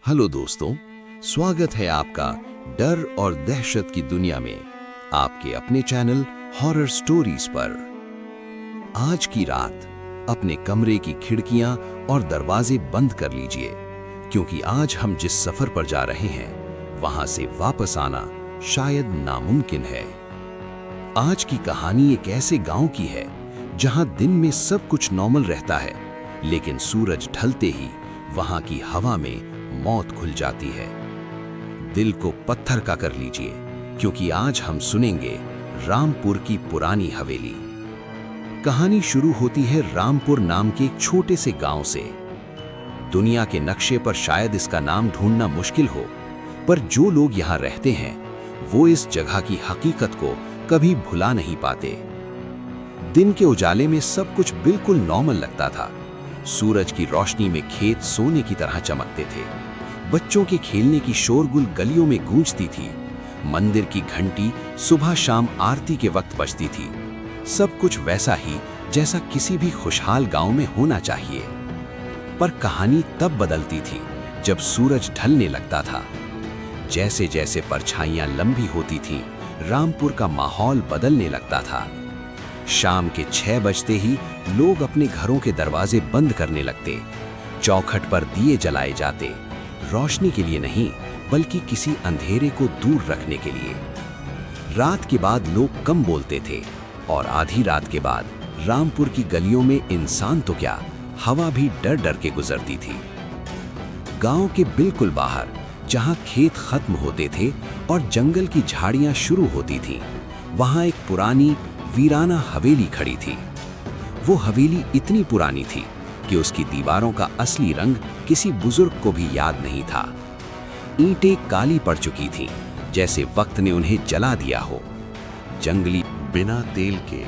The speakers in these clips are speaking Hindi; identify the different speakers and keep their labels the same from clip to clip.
Speaker 1: हेलो दोस्तों, स्वागत है आपका डर और दहशत की दुनिया में आपके अपने चैनल हॉरर स्टोरीज पर। आज की रात अपने कमरे की खिड़कियां और दरवाजे बंद कर लीजिए, क्योंकि आज हम जिस सफर पर जा रहे हैं वहां से वापस आना शायद नामुमकिन है। आज की कहानी एक ऐसे गांव की है जहां दिन में सब कुछ नॉर्मल रहता है, लेकिन सूरज ढलते ही वहां की हवा में मौत खुल जाती है। दिल को पत्थर का कर लीजिए, क्योंकि आज हम सुनेंगे रामपुर की पुरानी हवेली। कहानी शुरू होती है रामपुर नाम के एक छोटे से गांव से। दुनिया के नक्शे पर शायद इसका नाम ढूंढना मुश्किल हो, पर जो लोग यहाँ रहते हैं वो इस जगह की हकीकत को कभी भुला नहीं पाते। दिन के उजाले में सब कुछ बिल्कुल नॉर्मल लगता था। सूरज की रोशनी में खेत सोने की तरह चमकते थे। बच्चों के खेलने की शोरगुल गलियों में गूंजती थी। मंदिर की घंटी सुबह शाम आरती के वक्त बजती थी। सब कुछ वैसा ही जैसा किसी भी खुशहाल गांव में होना चाहिए। पर कहानी तब बदलती थी जब सूरज ढलने लगता था। जैसे जैसे परछाइयां लंबी होती थीं, रामपुर का माहौल बदलने लगता था। शाम के 6 बजते ही लोग अपने घरों के दरवाजे बंद करने लगते। चौखट पर दिए जलाए जाते, रोशनी के लिए नहीं बल्कि किसी अंधेरे को दूर रखने के लिए। रात के बाद लोग कम बोलते थे और आधी रात के बाद रामपुर की गलियों में इंसान तो क्या, हवा भी डर डर के गुजरती थी। गांव के बिल्कुल बाहर, जहां खेत खत्म होते थे और जंगल की झाड़ियां शुरू होती थीं, वहां एक पुरानी वीराना हवेली खड़ी थी। वो हवेली इतनी पुरानी थी कि उसकी दीवारों का असली रंग किसी बुजुर्ग को भी याद नहीं था। ईंटें काली पड़ चुकी थीं, जैसे वक्त ने उन्हें जला दिया हो। जंगली
Speaker 2: बिना तेल के,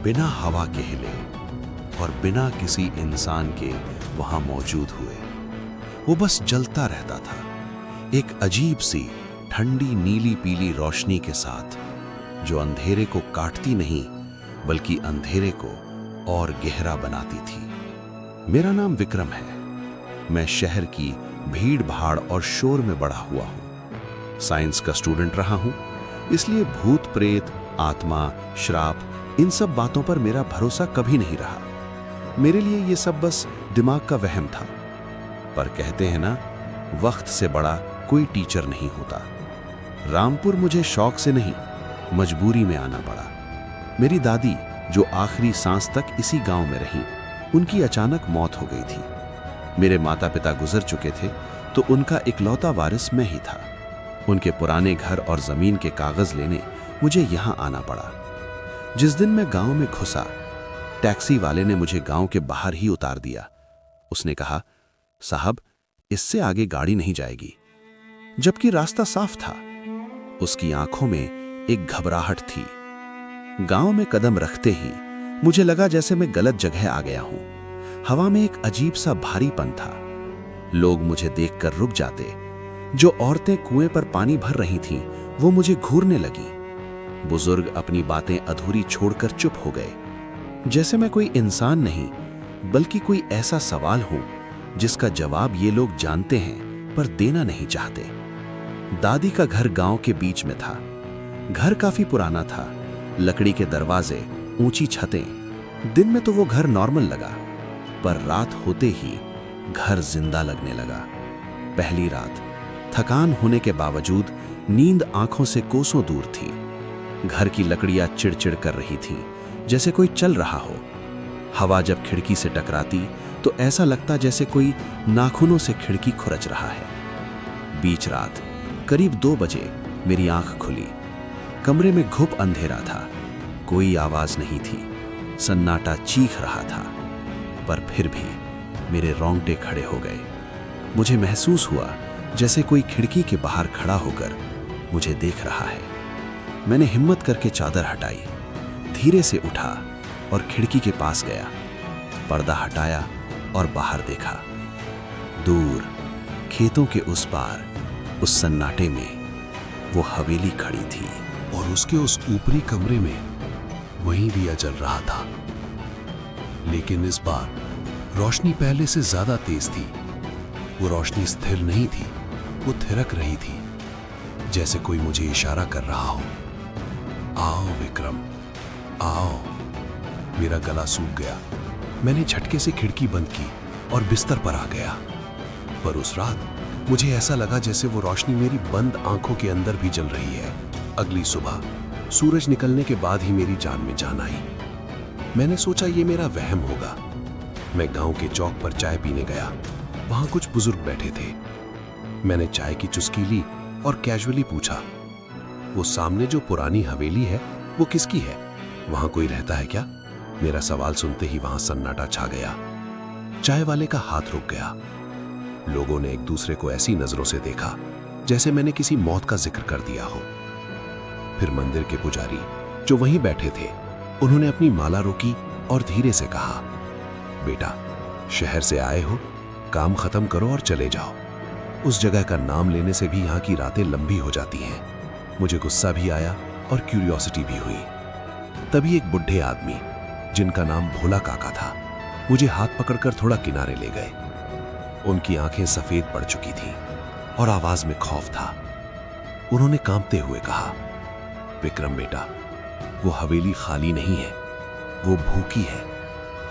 Speaker 2: बिना हवा के हिले और बिना किसी इंसान के वहां मौजूद हुए। वो बस जलता रहता था, एक अजीब सी ठंडी नीली पीली रोशनी के साथ, जो अंधेरे को काटती नहीं बल्कि अंधेरे को और गहरा बनाती थी। मेरा नाम विक्रम है। मैं शहर की भीड़ भाड़ और शोर में बड़ा हुआ हूँ। साइंस का स्टूडेंट रहा हूँ, इसलिए भूत प्रेत, आत्मा, श्राप, इन सब बातों पर मेरा भरोसा कभी नहीं रहा। मेरे लिए ये सब बस दिमाग का वहम था। पर कहते हैं ना, वक्त से बड़ा कोई टीचर नहीं होता। रामपुर मुझे शौक से नहीं, मजबूरी में आना पड़ा। मेरी दादी, जो आखिरी सांस तक इसी गांव में रही, उनकी अचानक मौत हो गई थी। मेरे माता पिता गुजर चुके थे, तो उनका इकलौता वारिस मैं ही था। उनके पुराने घर और जमीन के कागज लेने मुझे यहां आना पड़ा। जिस दिन मैं गांव में घुसा, टैक्सी वाले ने मुझे गांव के बाहर ही उतार दिया। उसने कहा, साहब, इससे आगे गाड़ी नहीं जाएगी, जबकि रास्ता साफ था। उसकी आंखों में एक घबराहट थी। गांव में कदम रखते ही मुझे लगा जैसे मैं गलत जगह आ गया हूं। हवा में एक अजीब सा भारीपन था। लोग मुझे देखकर रुक जाते। जो औरतें कुएं पर पानी भर रही थीं, वो मुझे घूरने लगी। बुजुर्ग अपनी बातें अधूरी छोड़कर चुप हो गए, जैसे मैं कोई इंसान नहीं बल्कि कोई ऐसा सवाल हूं जिसका जवाब ये लोग जानते हैं पर देना नहीं चाहते। दादी का घर गांव के बीच में था। घर काफी पुराना था, लकड़ी के दरवाजे, ऊंची छतें। दिन में तो वो घर नॉर्मल लगा, पर रात होते ही घर जिंदा लगने लगा। पहली रात थकान होने के बावजूद नींद आंखों से कोसों दूर थी। घर की लकड़ियां चिड़चिड़ कर रही थीं, जैसे कोई चल रहा हो। हवा जब खिड़की से टकराती तो ऐसा लगता जैसे कोई नाखूनों से खिड़की खुरच रहा है। बीच रात करीब 2 बजे मेरी आंख खुली। कमरे में घुप अंधेरा था, कोई आवाज नहीं थी। सन्नाटा चीख रहा था, पर फिर भी मेरे रोंगटे खड़े हो गए। मुझे महसूस हुआ जैसे कोई खिड़की के बाहर खड़ा होकर मुझे देख रहा है। मैंने हिम्मत करके चादर हटाई, धीरे से उठा और खिड़की के पास गया। पर्दा हटाया और बाहर देखा। दूर खेतों के उस पार, उस सन्नाटे में वो हवेली खड़ी थी, और उसके उस ऊपरी कमरे में वहीं दिया जल रहा था। लेकिन इस बार रोशनी पहले से ज्यादा तेज थी। वो रोशनी स्थिर नहीं थी, वो थिरक रही थी, जैसे कोई मुझे इशारा कर रहा हो। आओ विक्रम, आओ। मेरा गला सूख गया। मैंने झटके से खिड़की बंद की और बिस्तर पर आ गया। पर उस रात मुझे ऐसा लगा जैसे वो रोशनी मेरी बंद आंखों के अंदर भी जल रही है। अगली सुबह सूरज निकलने के बाद ही मेरी जान में जान आई। मैंने सोचा ये मेरा वहम होगा। मैं गांव के चौक पर चाय पीने गया। वहां कुछ बुजुर्ग बैठे थे। मैंने चाय की चुस्की ली और कैजुअली पूछा, वो सामने जो पुरानी हवेली है वो किसकी है? वहां कोई रहता है क्या? मेरा सवाल सुनते ही वहां सन्नाटा छा गया। चाय वाले का हाथ रुक गया। लोगों ने एक दूसरे को ऐसी नजरों से देखा जैसे मैंने किसी मौत का जिक्र कर दिया हो। फिर मंदिर के पुजारी जो वहीं बैठे थे, उन्होंने अपनी माला रोकी और धीरे से कहा, बेटा, शहर से आए हो, काम खत्म करो और चले जाओ। उस जगह का नाम लेने से भी यहाँ की रातें लंबी हो जाती हैं। मुझे गुस्सा भी आया और क्यूरियोसिटी भी हुई। तभी एक बुढ़े आदमी जिनका नाम भोला काका था, मुझे हाथ पकड़कर थोड़ा किनारे ले गए। उनकी आंखें सफेद पड़ चुकी थीं और आवाज में खौफ था। उन्होंने कांपते हुए कहा, विक्रम बेटा, वो हवेली खाली नहीं है, वो भूखी है।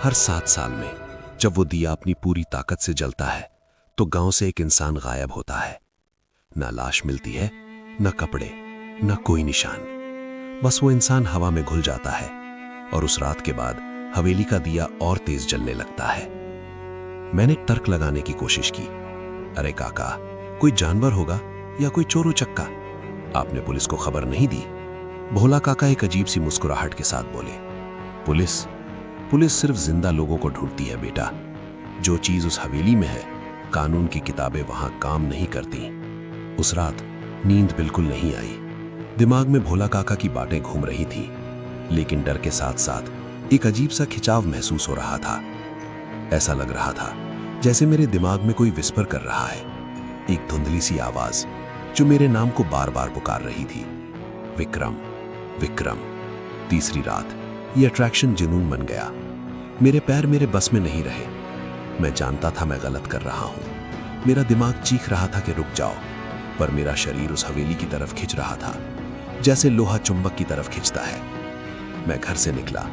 Speaker 2: हर 7 साल में जब वो दिया अपनी पूरी ताकत से जलता है तो गांव से एक इंसान गायब होता है। ना लाश मिलती है, न कपड़े, न कोई निशान। बस वो इंसान हवा में घुल जाता है और उस रात के बाद हवेली का दिया और तेज जलने लगता है। मैंने तर्क लगाने की कोशिश की। अरे काका, कोई जानवर होगा या कोई चोर उचक्का? आपने पुलिस को खबर नहीं दी? भोला काका एक अजीब सी मुस्कुराहट के साथ बोले, पुलिस सिर्फ जिंदा लोगों को ढूंढती है बेटा। जो चीज उस हवेली में है, कानून की किताबें वहां काम नहीं करती। उस रात नींद बिल्कुल नहीं आई। दिमाग में भोला काका की बातें घूम रही थी, लेकिन डर के साथ साथ एक अजीब सा खिंचाव महसूस हो रहा था। ऐसा लग रहा था जैसे मेरे दिमाग में कोई विस्पर कर रहा है, एक धुंधली सी आवाज जो मेरे नाम को बार बार पुकार रही थी, विक्रम, विक्रम। तीसरी रात ये अट्रैक्शन जुनून बन गया। मेरे पैर मेरे बस में नहीं रहे। मैं जानता था मैं गलत कर रहा हूं। मेरा दिमाग चीख रहा था कि रुक जाओ, पर मेरा शरीर उस हवेली की तरफ खिंच रहा था, जैसे लोहा चुंबक की तरफ खिंचता है। मैं घर से निकला,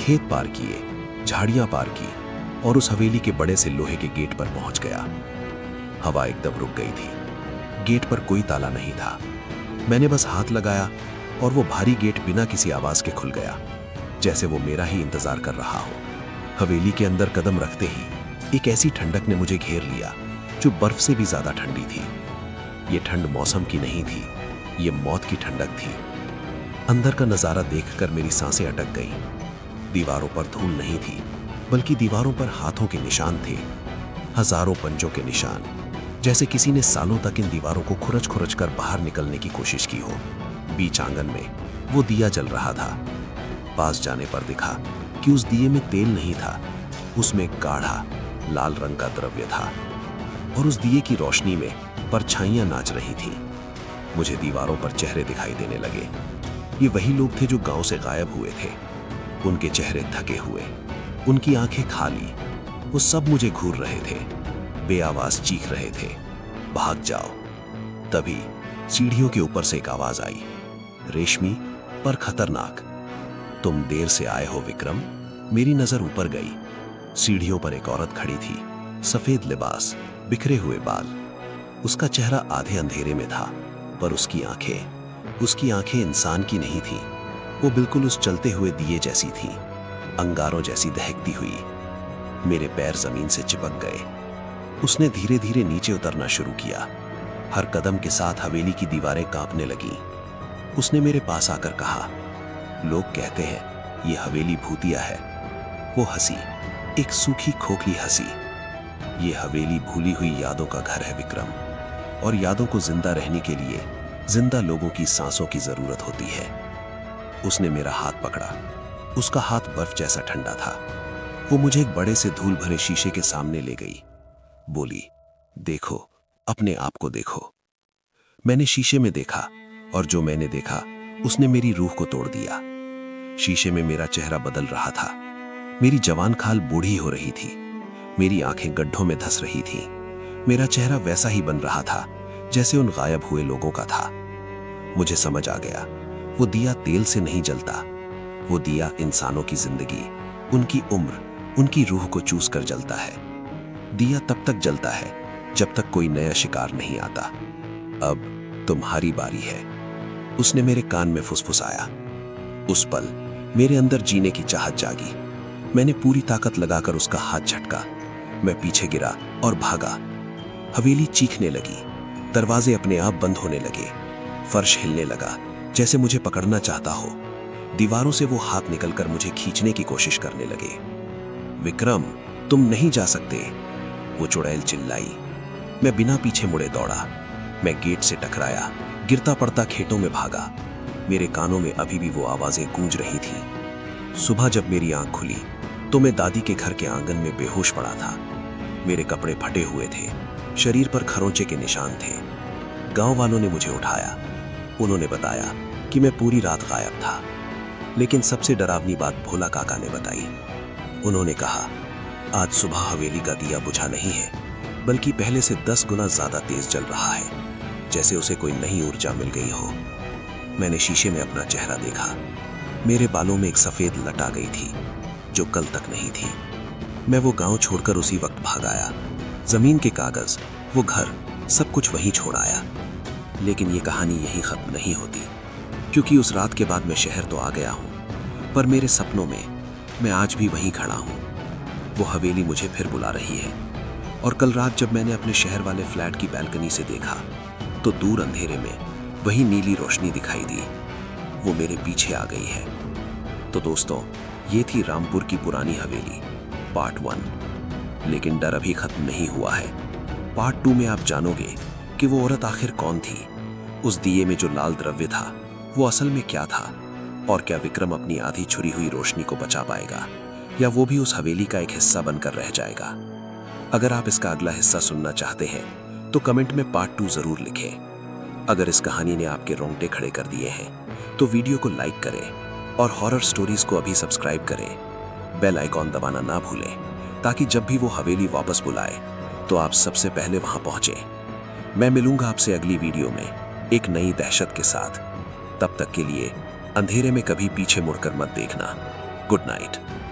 Speaker 2: खेत पार किए, झाड़ियां पार की और उस हवेली के बड़े से लोहे के गेट पर पहुंच गया। हवा एकदम रुक गई थी। गेट पर कोई ताला नहीं था। मैंने बस हाथ लगाया और वो भारी गेट बिना किसी आवाज के खुल गया, जैसे वो मेरा ही इंतजार कर रहा हो। हवेली के अंदर कदम रखते ही एक ऐसी ठंडक ने मुझे घेर लिया जो बर्फ से भी ज्यादा ठंडी थी। ये ठंड मौसम की नहीं थी, ये मौत की ठंडक थी। अंदर का नजारा देखकर मेरी सांसें अटक गईं। दीवारों पर धूल नहीं थी, बल्कि दीवारों पर हाथों के निशान थे, हजारों पंजों के निशान, जैसे किसी ने सालों तक इन दीवारों को खुरच खुरच कर बाहर निकलने की कोशिश की हो। बीच आंगन में वो दिया जल रहा था। पास जाने पर दिखा कि उस दिए में तेल नहीं था, उसमें गाढ़ा लाल रंग का द्रव्य था और उस दिए की रोशनी में परछाइयां नाच रही थीं। मुझे दीवारों पर चेहरे दिखाई देने लगे। ये वही लोग थे जो गांव से गायब हुए थे। उनके चेहरे थके हुए, उनकी आंखें खाली। वो सब मुझे घूर रहे थे, बेआवाज चीख रहे थे, भाग जाओ। तभी सीढ़ियों के ऊपर से एक आवाज आई, रेशमी पर खतरनाक, तुम देर से आए हो विक्रम। मेरी नजर ऊपर गई। सीढ़ियों पर एक औरत खड़ी थी, सफेद लिबास, बिखरे हुए बाल। उसका चेहरा आधे अंधेरे में था, पर उसकी आंखें इंसान की नहीं थीं। वो बिल्कुल उस चलते हुए दिए जैसी थीं, अंगारों जैसी दहकती हुई। मेरे पैर जमीन से चिपक गए। उसने धीरे धीरे नीचे उतरना शुरू किया। हर कदम के साथ हवेली की दीवारें कांपने लगीं। उसने मेरे पास आकर कहा, लोग कहते हैं ये हवेली भूतिया है। वो हंसी, एक सूखी खोखली हंसी। ये हवेली भूली हुई यादों का घर है विक्रम, और यादों को जिंदा रहने के लिए जिंदा लोगों की सांसों की जरूरत होती है। उसने मेरा हाथ पकड़ा। उसका हाथ बर्फ जैसा ठंडा था। वो मुझे एक बड़े से धूल भरे शीशे के सामने ले गई। बोली, देखो, अपने आप को देखो। मैंने शीशे में देखा, और जो मैंने देखा उसने मेरी रूह को तोड़ दिया। शीशे में मेरा चेहरा बदल रहा था। मेरी जवान खाल बूढ़ी हो रही थी। मेरी आंखें गड्ढों में धंस रही थीं।
Speaker 3: मेरा चेहरा वैसा ही बन रहा था जैसे उन गायब हुए लोगों का था। मुझे समझ आ गया, वो दिया तेल से नहीं जलता, वो दिया इंसानों की जिंदगी, उनकी उम्र, उनकी रूह को चूस कर जलता है। दिया तब तक जलता है जब तक कोई नया शिकार नहीं आता। अब तुम्हारी बारी है। उसने मेरे कान में फुसफुसाया। उस पल मेरे अंदर जीने की चाहत जागी। मैंने पूरी ताकत लगाकर उसका हाथ झटका। मैं पीछे गिरा और भागा। हवेली चीखने लगी, दरवाजे अपने आप बंद होने लगे, फर्श हिलने लगा जैसे मुझे पकड़ना चाहता हो। दीवारों से वो हाथ निकलकर मुझे खींचने की कोशिश करने लगे। विक्रम, तुम नहीं जा सकते, वो चुड़ैल चिल्लाई। मैं बिना पीछे मुड़े दौड़ा। मैं गेट से टकराया, गिरता पड़ता खेतों में भागा। मेरे कानों में अभी भी वो आवाजें गूंज रही थी। सुबह जब मेरी आंख खुली तो मैं दादी के घर के आंगन में बेहोश पड़ा था। मेरे कपड़े फटे हुए थे, शरीर पर खरोंचे के निशान थे। गांव वालों ने मुझे उठाया। उन्होंने बताया कि मैं पूरी रात गायब था। लेकिन सबसे डरावनी बात भोला काका ने बताई। उन्होंने कहा, आज सुबह हवेली का दिया बुझा नहीं है, बल्कि पहले से 10 गुना ज्यादा तेज जल रहा है, जैसे उसे कोई नई ऊर्जा मिल गई हो। मैंने शीशे में अपना चेहरा देखा। मेरे बालों में एक सफेद लट आ गई थी जो कल तक नहीं थी। मैं वो गांव छोड़कर उसी वक्त भाग आया। जमीन के कागज, वो घर, सब कुछ वहीं छोड़ आया। लेकिन ये कहानी यहीं खत्म नहीं होती, क्योंकि उस रात के बाद मैं शहर तो आ गया हूं, पर मेरे सपनों में मैं आज भी वहीं खड़ा हूं। वो हवेली मुझे फिर बुला रही है। और कल रात जब मैंने अपने शहर वाले फ्लैट की बैल्कनी से देखा तो दूर अंधेरे में वही नीली रोशनी दिखाई दी। वो मेरे पीछे आ गई है। तो दोस्तों, ये थी रामपुर की पुरानी हवेली पार्ट 1। लेकिन डर अभी खत्म नहीं हुआ है। पार्ट 2 में आप जानोगे कि वो औरत आखिर कौन थी, उस दिए में जो लाल द्रव्य था वो असल में क्या था, और क्या विक्रम अपनी आधी छुरी हुई रोशनी को बचा पाएगा, या वो भी उस हवेली का एक हिस्सा बनकर रह जाएगा। अगर आप इसका अगला हिस्सा सुनना चाहते हैं तो कमेंट में पार्ट 2 जरूर लिखें। अगर इस कहानी ने आपके रोंगटे खड़े कर दिए हैं तो वीडियो को लाइक करें और हॉरर स्टोरीज को अभी सब्सक्राइब करें। बेल आइकॉन दबाना ना भूलें, ताकि जब भी वो हवेली वापस बुलाए तो आप सबसे पहले वहां पहुंचे। मैं मिलूंगा आपसे अगली वीडियो में एक नई दहशत के साथ। तब तक के लिए अंधेरे में कभी पीछे मुड़कर मत देखना। Good night.